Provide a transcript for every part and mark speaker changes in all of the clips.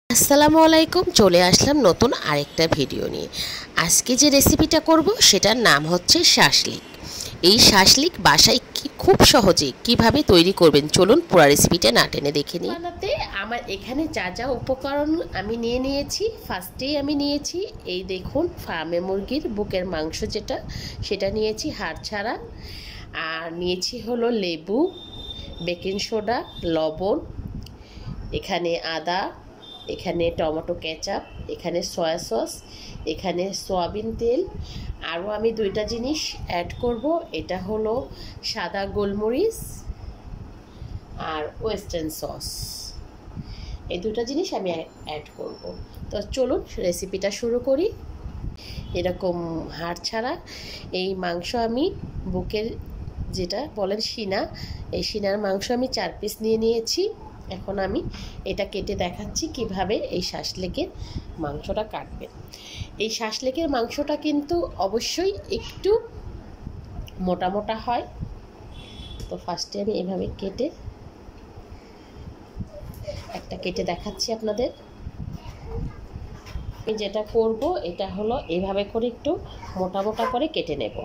Speaker 1: আসসালামু আলাইকুম, চলে আসলাম নতুন আরেকটা ভিডিও নিয়ে। আজকে যে রেসিপিটা করব সেটার নাম হচ্ছে শাসলিক। এই শাসলিক বাসায় খুব সহজে কিভাবে তৈরি করবেন চলুন পুরো রেসিপিটা না টেনে দেখে নিই। বানাতে আমার এখানে যা যা উপকরণ আমি নিয়েছি, ফার্স্টেই আমি নিয়েছি এই দেখুন ফার্মে মুরগির বুকের মাংস, সেটা নিয়েছি হাড় ছাড়া। আর নিয়েছি হলো লেবু, বেকিং সোডা, লবণ, এখানে আদা, এখানে টমেটো কেচাপ, এখানে সয়া সস, এখানে সয়াবিন তেল। আরও আমি দুইটা জিনিস অ্যাড করব, এটা হলো সাদা গোলমরিচ আর ওয়েস্টার্ন সস। এই দুটো জিনিস আমি অ্যাড করব। তো চলুন রেসিপিটা শুরু করি। এরকম হাড় ছাড়া এই মাংস আমি বুকের যেটা বলেন সিনা, এই সিনার মাংস আমি 4 পিস নিয়েছি। এখন আমি এটা কেটে দেখাচ্ছি কিভাবে এই শাসলিকের মাংসটা কাটবেন। এই শাসলিকের মাংসটা কিন্তু অবশ্যই একটু মোটা মোটা হয়। তো ফার্স্টে আমি এভাবে কেটে দেখাচ্ছি আপনাদের। আমি যেটা করব এটা হলো এভাবে করে একটু মোটা মোটা করে কেটে নেব।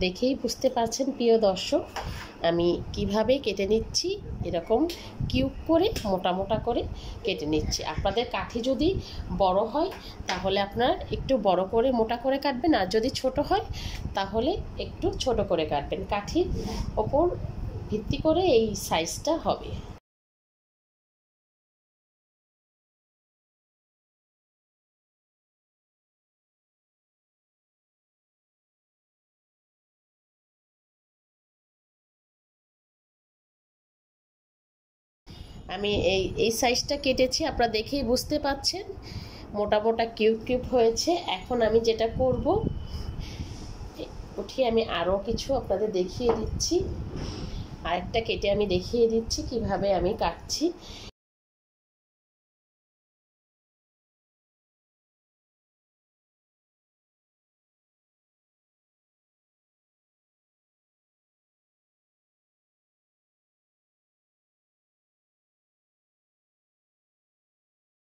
Speaker 1: দেখেই বুঝতে পারছেন প্রিয় দর্শক আমি কিভাবে কেটে নিচ্ছি। এরকম কিউব করে মোটা মোটা করে কেটে নিচ্ছি। আপনাদের কাঠি যদি বড় হয় তাহলে আপনারা একটু বড় করে মোটা করে কাটবেন, আর যদি ছোট হয় তাহলে একটু ছোট করে কাটবেন। কাঠির ওপর ভিত্তি করে এই সাইজটা হবে। আমি এই সাইজটা কেটেছি, আপনারা দেখেই বুঝতে পাচ্ছেন মোটা মোটা কিউব কিউব হয়েছে। এখন আমি যেটা করব উঠিয়ে আমি আরও কিছু আপনাদের দেখিয়ে দিচ্ছি, আরেকটা কেটে আমি দেখিয়ে দিচ্ছি কিভাবে আমি কাটছি।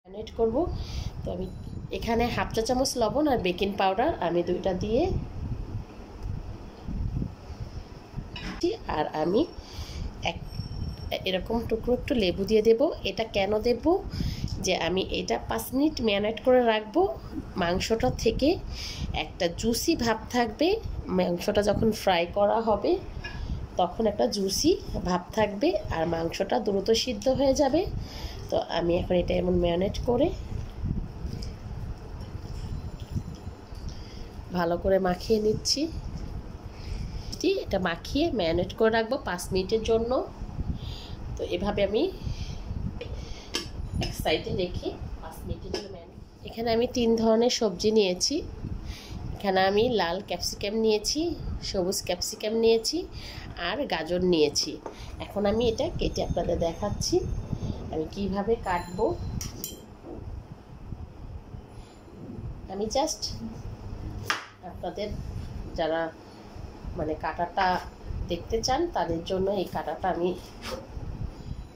Speaker 1: ম্যারিনেট করব। তো আমি এখানে হাফ চা চামচ লবণ আর বেকিং পাউডার আমি দুইটা দিয়ে, আর আমি এরকম টুকরো একটু লেবু দিয়ে দেব। এটা কেন দেব, যে আমি এটা 5 মিনিট ম্যারিনেট করে রাখবো। মাংসটা থেকে একটা জুসি ভাব থাকবে, মাংসটা যখন ফ্রাই করা হবে তখন একটা জুসি ভাব থাকবে আর মাংসটা দ্রুত সিদ্ধ হয়ে যাবে। তো আমি এখন এটা এমন ম্যারিনেট করে ভালো করে মাখিয়ে নিচ্ছি। এটা মাখিয়ে ম্যারিনেট করে রাখবো 5 মিনিটের জন্য। তো এভাবে আমি এক সাইডে রেখে 5 মিনিটের জন্য এখানে আমি 3 ধরনের সবজি নিয়েছি। এখানে আমি লাল ক্যাপসিকাম নিয়েছি, সবুজ ক্যাপসিকাম নিয়েছি আর গাজর নিয়েছি। এখন আমি এটা কেটে আপনাদের দেখাচ্ছি আমি কিভাবে কাটবো। আমি জাস্ট আপনাদের যারা মানে কাটাটা দেখতে চান তাদের জন্য এই কাটাটা, আমি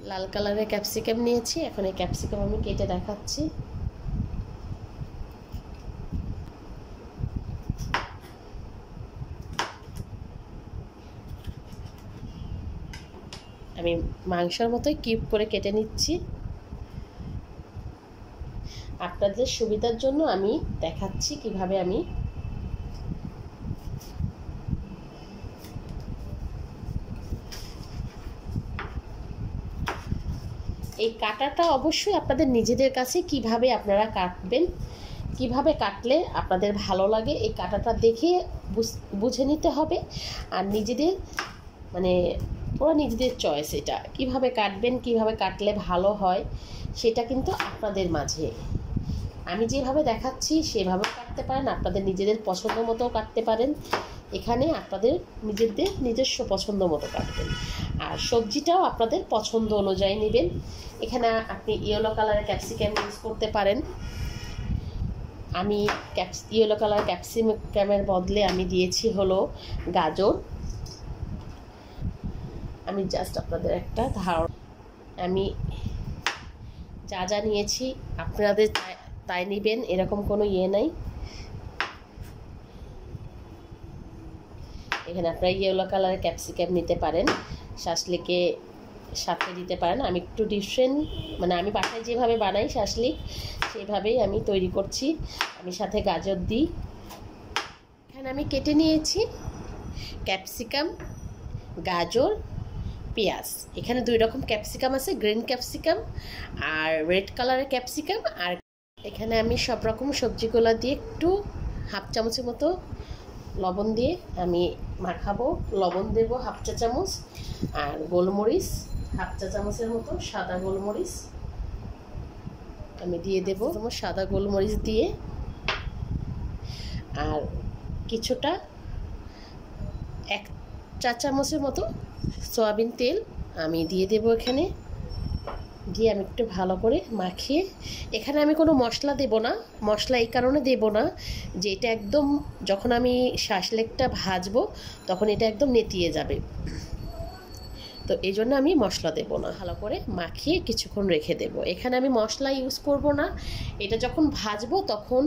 Speaker 1: লাল কালারের ক্যাপসিকাম নিয়েছি। এখন এই ক্যাপসিকাম আমি কেটে দেখাচ্ছি। আমি মাংসের মতোই কিউব করে কেটে নিচ্ছি। আপনাদের সুবিধার জন্য আমি দেখাচ্ছি কিভাবে আমি এই কাটাটা অবশ্যই আপনাদের নিজেদের কাছে কিভাবে আপনারা কাটবেন, কিভাবে কাটলে আপনাদের ভালো লাগে এই কাটাটা দেখে বুঝে নিতে হবে। আর নিজেদের মানে পুরো নিজেদের চয়েস, এটা কিভাবে কাটবেন, কিভাবে কাটলে ভালো হয় সেটা কিন্তু আপনাদের মাঝে। আমি যেভাবে দেখাচ্ছি সেভাবে কাটতে পারেন, আপনাদের নিজেদের পছন্দ মতো কাটতে পারেন। এখানে আপনাদের নিজেদের নিজস্ব পছন্দ মতো কাটবেন, আর সবজিটাও আপনাদের পছন্দ অনুযায়ী নেবেন। এখানে আপনি ইয়েলো কালারের ক্যাপসিকাম ইউজ করতে পারেন। আমি ইয়েলো কালার ক্যাপসিকামের বদলে আমি দিয়েছি হলো গাজর। আমি জাস্ট আপনাদের একটা ধারণা, আমি যা যা নিয়েছি আপনাদের তাই নেবেন, এরকম কোনো ইয়ে নাই। এখানে আপনারা ইয়েলো কালারের ক্যাপসিকাম নিতে পারেন, শাসলিকে সাথে দিতে পারেন। আমি একটু ডিফারেন্ট, মানে আমি বাসায় যেভাবে বানাই শাসলিক সেইভাবেই আমি তৈরি করছি। আমি সাথে গাজর দিই। এখানে আমি কেটে নিয়েছি ক্যাপসিকাম, গাজর, পেঁয়াজ। এখানে 2 রকম ক্যাপসিকাম আছে, গ্রিন ক্যাপসিকাম আর রেড কালারের ক্যাপসিকাম। আর এখানে আমি সব রকম সবজিগুলো দিয়ে একটু হাফ চামচের মতো লবণ দিয়ে আমি মাখাবো। লবণ দেব হাফ চা চামচ, আর গোলমরিচ হাফ চা চামচের মতো, সাদা গোলমরিচ আমি দিয়ে দেব। সাদা গোলমরিচ দিয়ে আর কিছুটা 1 চা চামচের মতো সয়াবিন তেল আমি দিয়ে দেব এখানে। দিয়ে আমি একটু ভালো করে মাখিয়ে, এখানে আমি কোনো মশলা দেব না। মশলা এই কারণে দেব না যে এটা একদম যখন আমি শাসলেকটা ভাজবো তখন এটা একদম নেতিয়ে যাবে, তো এই জন্য আমি মশলা দেব না। ভালো করে মাখিয়ে কিছুক্ষণ রেখে দেব। এখানে আমি মশলা ইউজ করব না। এটা যখন ভাজবো তখন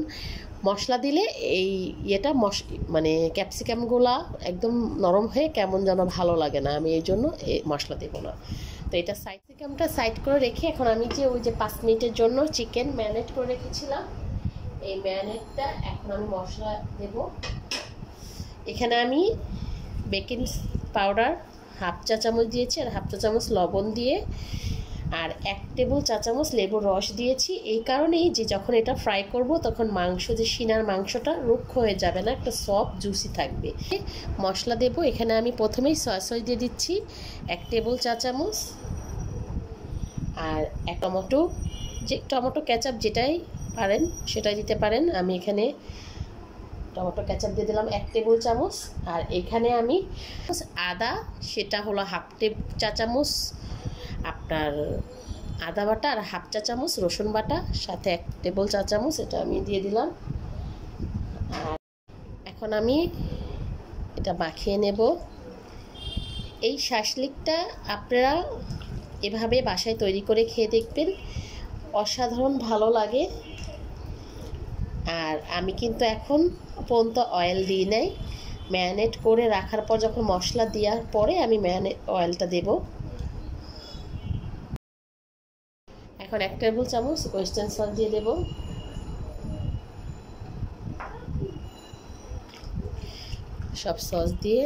Speaker 1: মশলা দিলে এই ইয়েটা মানে ক্যাপসিকামগুলা একদম নরম হয়ে কেমন যেন ভালো লাগে না, আমি এই জন্য মশলা দেব না। তো এটা ক্যাপসিকামটা সাইড করে রেখে এখন আমি যে ওই যে 5 মিনিটের জন্য চিকেন ম্যারিনেট করে রেখেছিলাম, এই ম্যারিনেটটা এখন আমি মশলা দেব। এখানে আমি বেকিং পাউডার হাফ চা চামচ দিয়েছি, আর হাফ চা চামচ লবণ দিয়ে, আর 1 টেবিল চা চামচ লেবুর রস দিয়েছি। এই কারণেই যে যখন এটা ফ্রাই করব তখন মাংস, যে সিনার মাংসটা রুক্ষ হয়ে যাবে না, একটা সফট জুসি থাকবে। মশলা দেব। এখানে আমি প্রথমেই সয়া সস দিয়ে দিচ্ছি 1 টেবিল চা চামচ, আর এক টমেটো কেচাপ যেটাই পারেন সেটাই দিতে পারেন। আমি এখানে টমেটো কেচাপ দিয়ে দিলাম 1 টেবিল চামচ। আর এখানে আমি আদা, সেটা হলো হাফ চা চামচ আপনার আদা বাটা, আর হাফ চা চামচ রসুন বাটা, সাথে 1 টেবিল চা চামচ এটা আমি দিয়ে দিলাম। আর এখন আমি এটা মাখিয়ে নেব। এই শাসলিকটা আপনারা এভাবে বাসায় তৈরি করে খেয়ে দেখবেন, অসাধারণ ভালো লাগে। আর আমি কিন্তু এখন পর্যন্ত অয়েল দিই নাই, ম্যারিনেট করে রাখার পর যখন মশলা দেওয়ার পরে আমি অয়েলটা দেব। এখন 1 টেবিল চামচ ওয়েস্টার্ন সল্ট দিয়ে দেব। সব সস দিয়ে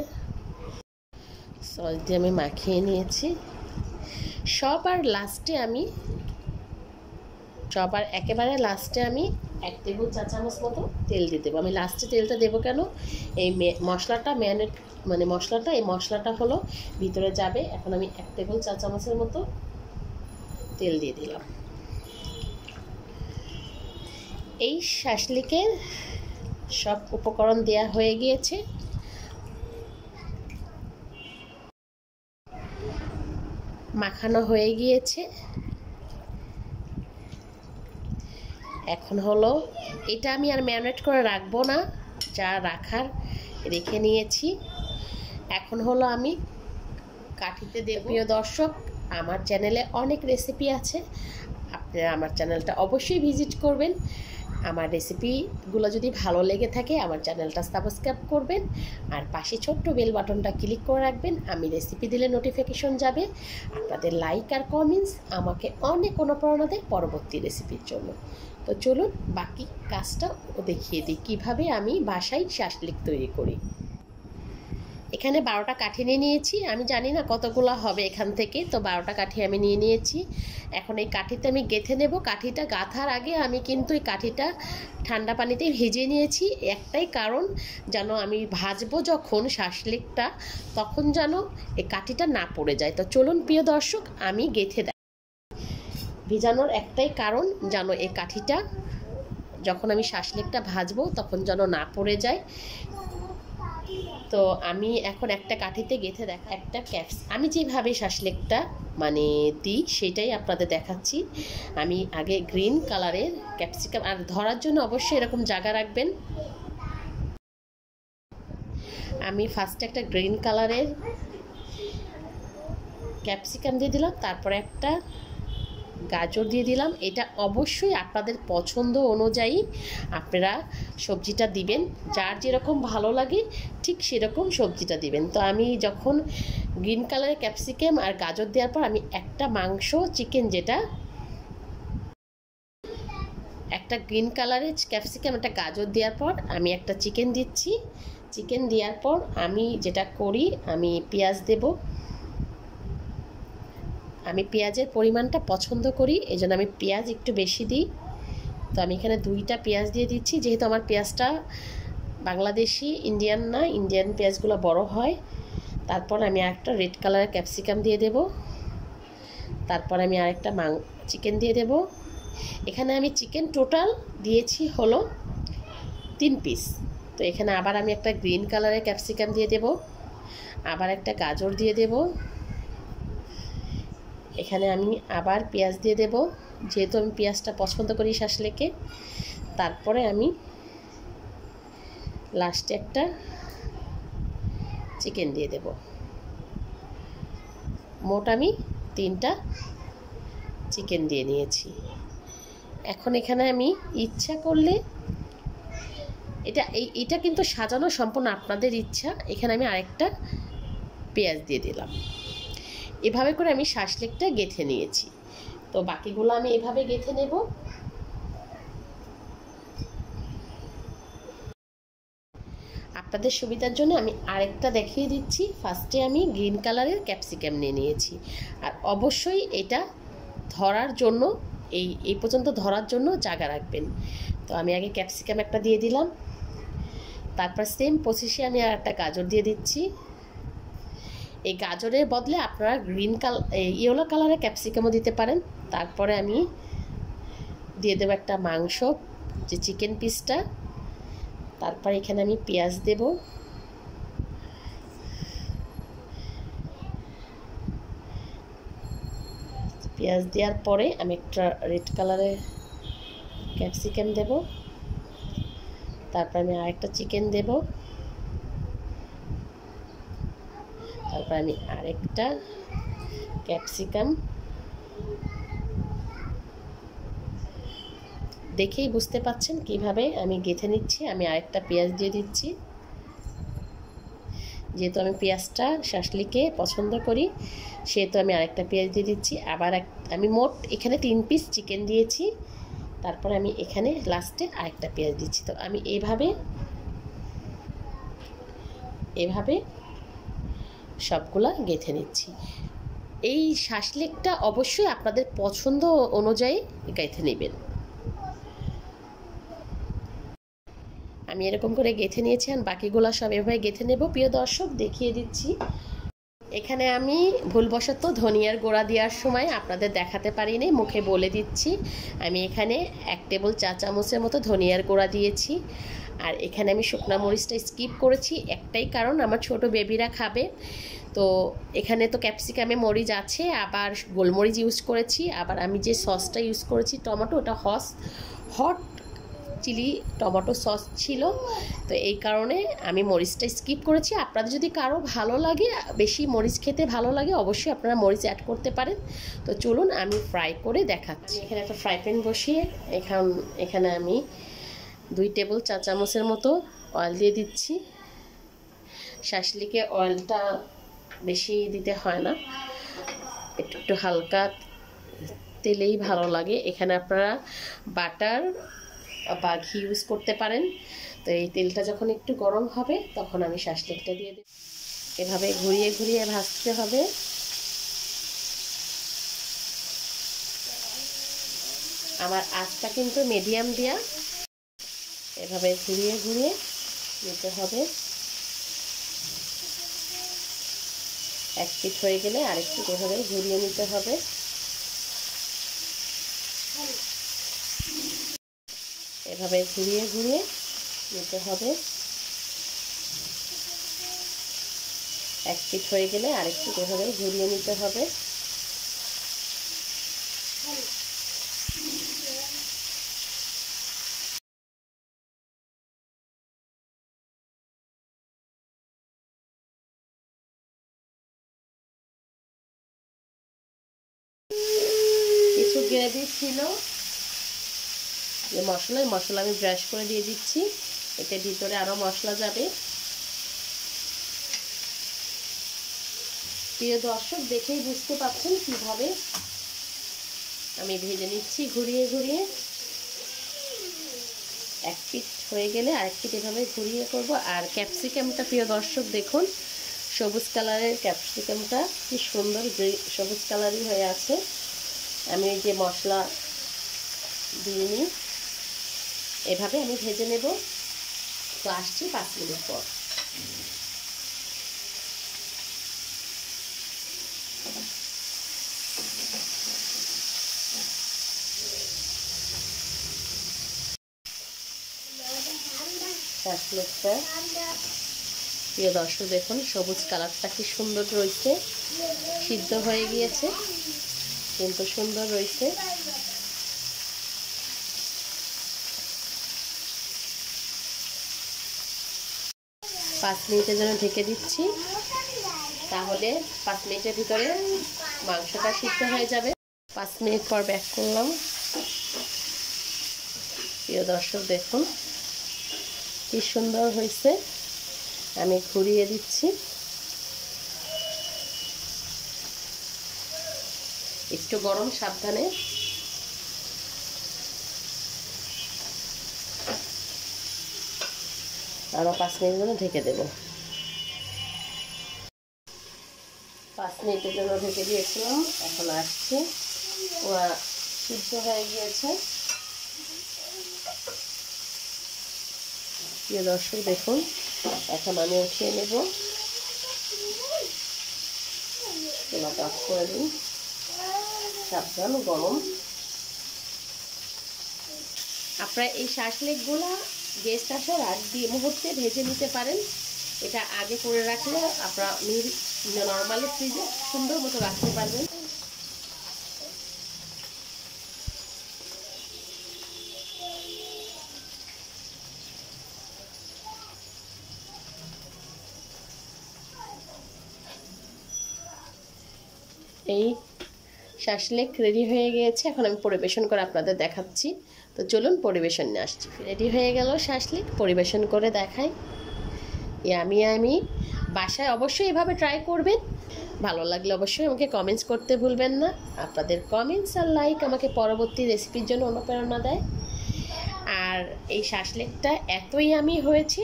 Speaker 1: আমি মাখিয়ে নিয়েছি। সবার একেবারে লাস্টে আমি 1 টেবিল চা চামচ মতো তেল দিয়ে দেবো। আমি লাস্টে তেলটা দেবো কেন, এই মশলাটা এই মশলাটা হলো ভিতরে যাবে। এখন আমি 1 টেবিল চা চামচের মতো তেল দিয়ে দিলাম। এই শাসলিকের সব উপকরণ দেয়া হয়ে গিয়েছে। মাখানো হয়ে গিয়েছে। এখন হলো এটা আমি আর ম্যারিনেট করে রাখবো না, যা রাখার রেখে নিয়েছি। এখন হলো আমি কাঠিতে দেব। প্রিয় দর্শক, আমার চ্যানেলে অনেক রেসিপি আছে, আপনারা আমার চ্যানেলটা অবশ্যই ভিজিট করবেন। আমার রেসিপিগুলো যদি ভালো লেগে থাকে আমার চ্যানেলটা সাবস্ক্রাইব করবেন, আর পাশে ছোট্ট বেল বাটনটা ক্লিক করে রাখবেন। আমি রেসিপি দিলে নোটিফিকেশন যাবে। আপনাদের লাইক আর কমেন্টস আমাকে অনেক অনুপ্রেরণা দেয় পরবর্তী রেসিপির জন্য। তো চলুন বাকি কাজটা দেখিয়ে দিই কীভাবে আমি বাসায় শাসলিক তৈরি করি। এখানে 12টা কাঠি নিয়ে নিয়েছি। আমি জানি না কতগুলো হবে এখান থেকে, তো 12টা কাঠি আমি নিয়ে নিয়েছি। এখন এই কাঠিতে আমি গেঁথে নেব। কাঠিটা গাঁথার আগে আমি কিন্তু এই কাঠিটা ঠান্ডা পানিতে ভিজিয়ে নিয়েছি, একটাই কারণ যেন আমি ভাজবো যখন শাসলিকটা তখন যেন এই কাঠিটা না পড়ে যায়। তো চলুন প্রিয় দর্শক আমি গেঁথে দেই। ভিজানোর একটাই কারণ যেন এই কাঠিটা যখন আমি শাসলিকটা ভাজবো তখন যেন না পড়ে যায়। তো আমি এখন একটা কাঠিতে গেঁথে একটা আমি যেভাবে শাসলিকটা দিই সেটাই আপনাদের দেখাচ্ছি। আমি আগে গ্রিন কালারের ক্যাপসিকাম, আর ধরার জন্য অবশ্যই এরকম জায়গা রাখবেন। আমি ফার্স্টে একটা গ্রিন কালারের ক্যাপসিকাম দিয়ে দিলাম, তারপরে একটা গাজর দিয়ে দিলাম। এটা অবশ্যই আপনাদের পছন্দ অনুযায়ী আপনারা সবজিটা দিবেন, যার যেরকম ভালো লাগে ঠিক সেরকম সবজিটা দিবেন। তো আমি যখন গ্রিন কালারের ক্যাপসিকাম আর গাজর দেওয়ার পর আমি একটা মাংস চিকেন, যেটা একটা গ্রিন কালারের ক্যাপসিকাম একটা গাজর দেওয়ার পর আমি একটা চিকেন দিচ্ছি। চিকেন দেওয়ার পর আমি যেটা করি, আমি পেঁয়াজ দেব। আমি পেঁয়াজের পরিমাণটা পছন্দ করি, এই জন্য আমি পেঁয়াজ একটু বেশি দিই। তো আমি এখানে 2টা পেঁয়াজ দিয়ে দিচ্ছি, যেহেতু আমার পেঁয়াজটা বাংলাদেশি, ইন্ডিয়ান না, ইন্ডিয়ান পেঁয়াজগুলো বড় হয়। তারপর আমি আরেকটা রেড কালারের ক্যাপসিকাম দিয়ে দেব। তারপর আমি আরেকটা চিকেন দিয়ে দেব। এখানে আমি চিকেন টোটাল দিয়েছি হলো 3 পিস। তো এখানে আবার আমি একটা গ্রিন কালারের ক্যাপসিকাম দিয়ে দেব, আবার একটা গাজর দিয়ে দেব। এখানে আমি আবার পেঁয়াজ দিয়ে দেব, যেহেতু আমি পেঁয়াজটা পছন্দ করি শাসলেকে। তারপরে আমি লাস্টে একটা চিকেন দিয়ে দেব। মোট আমি 3টা চিকেন দিয়ে নিয়েছি। এখন এখানে আমি ইচ্ছা করলে এটা কিন্তু সাজানো সম্পূর্ণ আপনাদের ইচ্ছা। এখানে আমি আরেকটা পেঁয়াজ দিয়ে দিলাম। এভাবে করে আমি শাসলিকটা গেঁথে নিয়েছি। তো বাকিগুলো আমি এভাবে গেঁথে নেব। আপনাদের সুবিধার জন্য আমি আরেকটা দেখিয়ে দিচ্ছি। ফার্স্টে আমি গ্রিন কালারের ক্যাপসিকাম নিয়ে নিয়েছি, আর অবশ্যই এটা ধরার জন্য এই পর্যন্ত ধরার জন্য জায়গা রাখবেন। তো আমি আগে ক্যাপসিকাম একটা দিয়ে দিলাম, তারপর সেম প্রসেসে আমি আর একটা গাজর দিয়ে দিচ্ছি। এই গাজরের বদলে আপনারা ইয়েলো কালারের ক্যাপসিকামও দিতে পারেন। তারপরে আমি দিয়ে দেবো একটা মাংস, যে চিকেন পিসটা। তারপর এখানে আমি পেঁয়াজ দেব। পেঁয়াজ দেওয়ার পরে আমি একটা রেড কালারের ক্যাপসিকাম দেব। তারপর আমি আরেকটা চিকেন দেব। তারপর আমি আরেকটা ক্যাপসিকাম। দেখেই বুঝতে পাচ্ছেন কিভাবে আমি গেঁথে নিচ্ছি। আমি আরেকটা পেঁয়াজ দিয়ে দিচ্ছি, যেহেতু আমি পেঁয়াজটা শাসলিকে পছন্দ করি সেহেতু আমি আরেকটা পেঁয়াজ দিয়ে দিচ্ছি। আবার আমি মোট এখানে 3 পিস চিকেন দিয়েছি। তারপর আমি এখানে লাস্টে আরেকটা পেঁয়াজ দিচ্ছি। তো আমি এভাবে সবগুলা গেঁথে নিচ্ছি। এই শাসলিকটা অবশ্যই আপনাদের পছন্দ অনুযায়ী গেঁথে নেবেন। আমি এরকম করে গেঁথে নিয়েছি, আর বাকিগুলো সব এভাবে গেঁথে নেব। প্রিয় দর্শক, দেখিয়ে দিচ্ছি। এখানে আমি ভুলবশত ধনিয়ার গুঁড়া দেওয়ার সময় আপনাদের দেখাতে পারিনি, মুখে বলে দিচ্ছি। আমি এখানে 1 টেবিল চা চামচের মতো ধনিয়ার গুঁড়া দিয়েছি। আর এখানে আমি শুকনা মরিচটা স্কিপ করেছি, একটাই কারণ আমার ছোট বেবিরা খাবে। তো এখানে তো ক্যাপসিকামে মরিচ আছে, আবার গোলমরিচ ইউজ করেছি। আবার আমি যে সসটা ইউজ করেছি টমেটো, ওটা হট চিলি টমেটো সস ছিল। তো এই কারণে আমি মরিচটা স্কিপ করেছি। আপনাদের যদি কারো ভালো লাগে, বেশি মরিচ খেতে ভালো লাগে, অবশ্যই আপনারা মরিচ অ্যাড করতে পারেন। তো চলুন আমি ফ্রাই করে দেখাচ্ছি। এখানে একটা ফ্রাই প্যান বসিয়ে এখানে আমি 2 টেবিল চা চামচের মতো অয়েল দিয়ে দিচ্ছি। শাসলিকে অয়েলটা বেশি দিতে হয় না, একটু হালকা তেলেই ভালো লাগে। এখানে আপনারা বাটার বা ঘি ইউজ করতে পারেন। তো এই তেলটা যখন একটু গরম হবে তখন আমি শাসলিকটা দিয়ে দেব। এভাবে ঘুরিয়ে ঘুরিয়ে ভাজতে হবে। আমার আঁচটা কিন্তু মিডিয়াম দেয়া। এভাবে ঘুরিয়ে ঘুরিয়ে নিতে হবে। এক পিঠ হয়ে গেলে আরেকটু এভাবে ঘুরিয়ে নিতে হবে। এভাবে ঘুরিয়ে ঘুরিয়ে নিতে হবে। এক পিঠ হয়ে গেলে আরেকটু এভাবে ঘুরিয়ে নিতে হবে। কিছু গ্রেভি ছিল যে মশলা আমি ব্রাশ করে দিয়ে দিচ্ছি, এতে ভিতরে আরো মশলা যাবে। প্রিয় দর্শক, দেখেই বুঝতে পারছেন কিভাবে আমি ভেজে নিচ্ছি ঘুরিয়ে ঘুরিয়ে। এক পিঠ হয়ে গেলে আরেক পিঠ এভাবে ঘুরিয়ে করব। আর ক্যাপসিকামটা প্রিয় দর্শক দেখুন, সবুজ কালারের ক্যাপসিকামটা কি সুন্দর সবুজ কালারই হয়ে আছে। আমি এই যে মশলা দিইনি, এভাবে আমি ভেজে নেব। তো আসছি 5 মিনিট পর। শাসলিকটা প্রিয় দর্শক দেখুন, সবুজ কালারটা কি সুন্দর রয়েছে, সিদ্ধ হয়ে গিয়েছে কিন্তু সুন্দর রয়েছে। পাঁচ মিনিটের জন্য ঢেকে দিচ্ছি, তাহলে 5 মিনিটের ভিতরে মাংসটা সিদ্ধ হয়ে যাবে। 5 মিনিট পর ব্যাক করলাম। প্রিয় দর্শক দেখুন কি সুন্দর হয়েছে। আমি ঘুরিয়ে দিচ্ছি, একটু গরম, সাবধানে। আরো 5 মিনিট জন্য ঢেকে দেব। 5 মিনিটের জন্য ঢেকে দিয়েছিলাম, এখন আসছি। ওরা সিদ্ধ হয়ে গিয়েছে। প্রিয় দর্শক দেখুন, এখন আমি উঠিয়ে নেব। চুলাটা অফ করে দিই, সাবধান, গরম। আপনারা এই শাসলিকগুলা গেস্ট আসার আগ দিয়ে মুহূর্তে ভেজে নিতে পারেন। এটা আগে করে রাখলে আপনারা নর্মালি ফ্রিজে সুন্দর মতো রাখতে পারবেন। এই শাসলিক রেডি হয়ে গিয়েছে, এখন আমি পরিবেশন করে আপনাদের দেখাচ্ছি। তো চলুন পরিবেশন নিয়ে আসছি। রেডি হয়ে গেল শাসলিক, পরিবেশন করে দেখাই। আমি বাসায় অবশ্যই এভাবে ট্রাই করবেন। ভালো লাগলে অবশ্যই আমাকে কমেন্টস করতে ভুলবেন না। আপনাদের কমেন্টস আর লাইক আমাকে পরবর্তী রেসিপির জন্য অনুপ্রেরণা দেয়। আর এই শাসলিকটা এতই আমি হয়েছে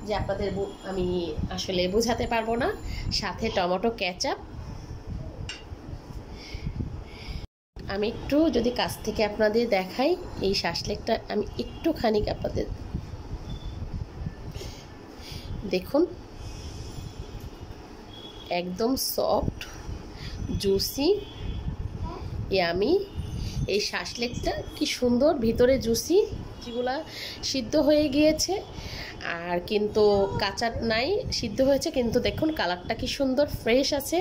Speaker 1: যে আপনাদের আমি আসলে বোঝাতে পারবো না। সাথে টমেটো কেচাপ। আমি একটু যদি কাছ থেকে আপনাদের দেখাই, এই শাসলিকটা আমি একটুখানি আপনাদের দেখুন, একদম সফট, জুসি, ইয়ামি। এই শাসলিকটা কি সুন্দর, ভিতরে জুসি, যেগুলা সিদ্ধ হয়ে গিয়েছে আর কিন্তু কাঁচা নাই, সিদ্ধ হয়েছে কিন্তু দেখুন কালারটা কি সুন্দর, ফ্রেশ আছে।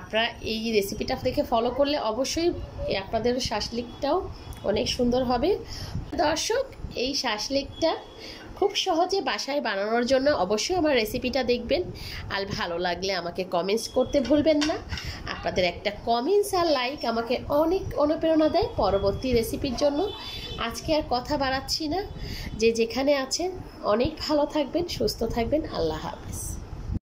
Speaker 1: আপনারা এই রেসিপিটা দেখে ফলো করলে অবশ্যই আপনাদের শাসলিকটাও অনেক সুন্দর হবে। দর্শক, এই শাসলিকটা খুব সহজে বাসায় বানানোর জন্য অবশ্যই আমার রেসিপিটা দেখবেন। আর ভালো লাগলে আমাকে কমেন্টস করতে ভুলবেন না। আপনাদের একটা কমেন্টস আর লাইক আমাকে অনেক অনুপ্রেরণা দেয় পরবর্তী রেসিপির জন্য। আজকে আর কথা বাড়াচ্ছি না, যে যেখানে আছেন অনেক ভালো থাকবেন, সুস্থ থাকবেন। আল্লাহ হাফেজ।